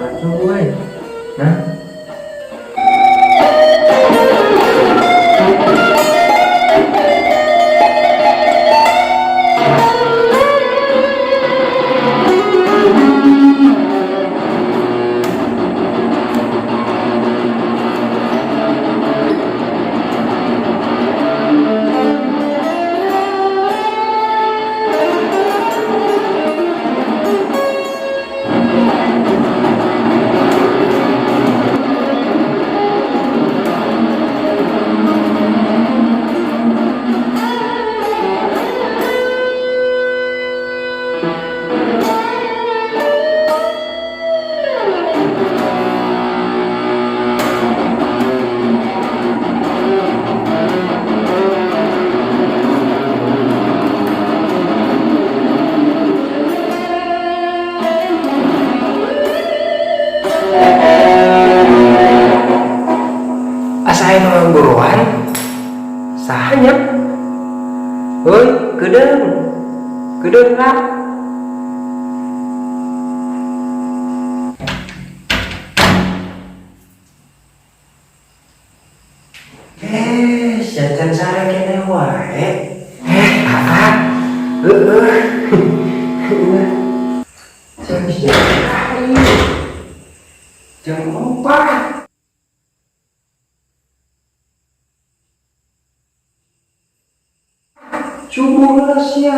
sholat subuh nah. Asahin orang buruan sahanya woi gedeng lah jangan sarang kene wae kakak jam 4 subuh leres ya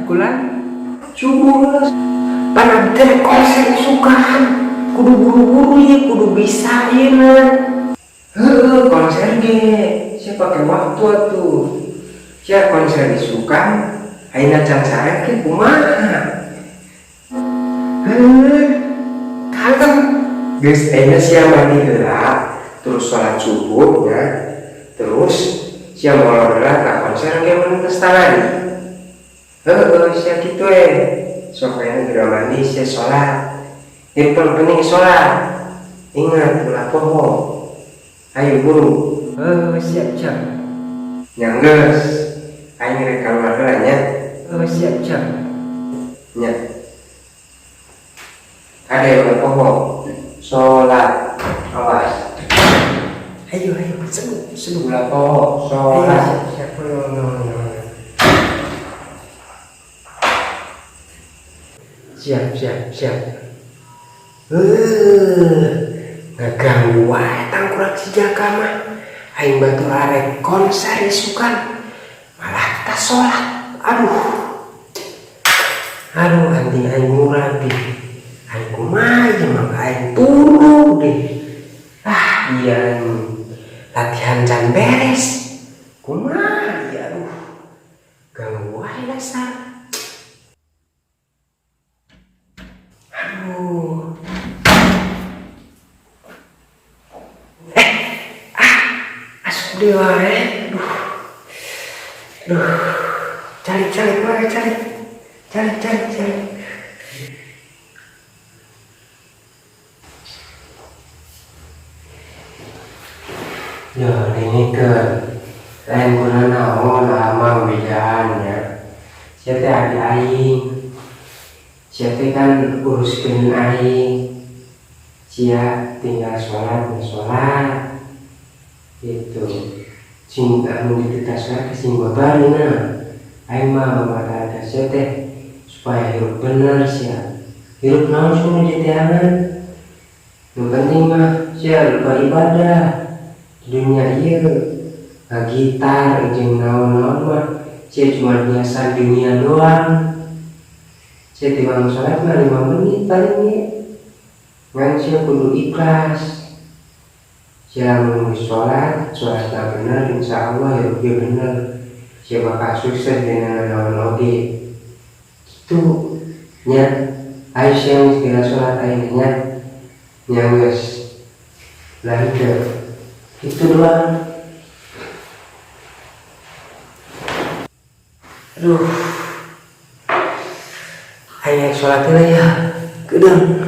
kulan subuh leres panah teh konser sukaan kudu buru-buru ya kudu bisa ya konser ge saya pakai waktu tuh saya konser disukan ayeuna can sareng ke kumaha kalem geus ayeuna sia mandi heula terus salat subuh ya terus sia molorna ka konser ge meuntes tangani sia kitu sok aya geura mandi sia salat yang penting salat ingat ulah poho ayo buru siap yang geus aing rek kaluar heula nya siap nya ada ulah poho salat awas ayo seduh lah po sholat siap ngeganggu wae tangkurak si Jaka mah aing batu arek konser isukan malah tas sholat aduh anting aing murah deh aing kumaha mah aing turu deh iya latihan can beres kumaha ya aduh ganggu wae dasar aduh asup deh wae cari wae cari ya ini ke lain guna naon lama bedanya sia teh adi aing sia teh kan uruskeun aing sia tinggal sholat gitu sing anu ditegaskeun sing babarina aing mah mamaraga sia teh supaya hirup bener sia hirup naon sunu jeteangan nu penting mah sia lupa ibadah dunia iya gitar jeung naon-naon mah sia cuma biasa dunia doang sia timbang sholat mah 5 menit paling ya ngan sia kudu ikhlas sia mun sholat bener insyaallah ya dia bener sia bakal sukses dengan naon oge gitu nya ayo sia segala sholat ayeuna nya geus lahir itu doang. Aduh, ayo sholat dulu ya, gedeng.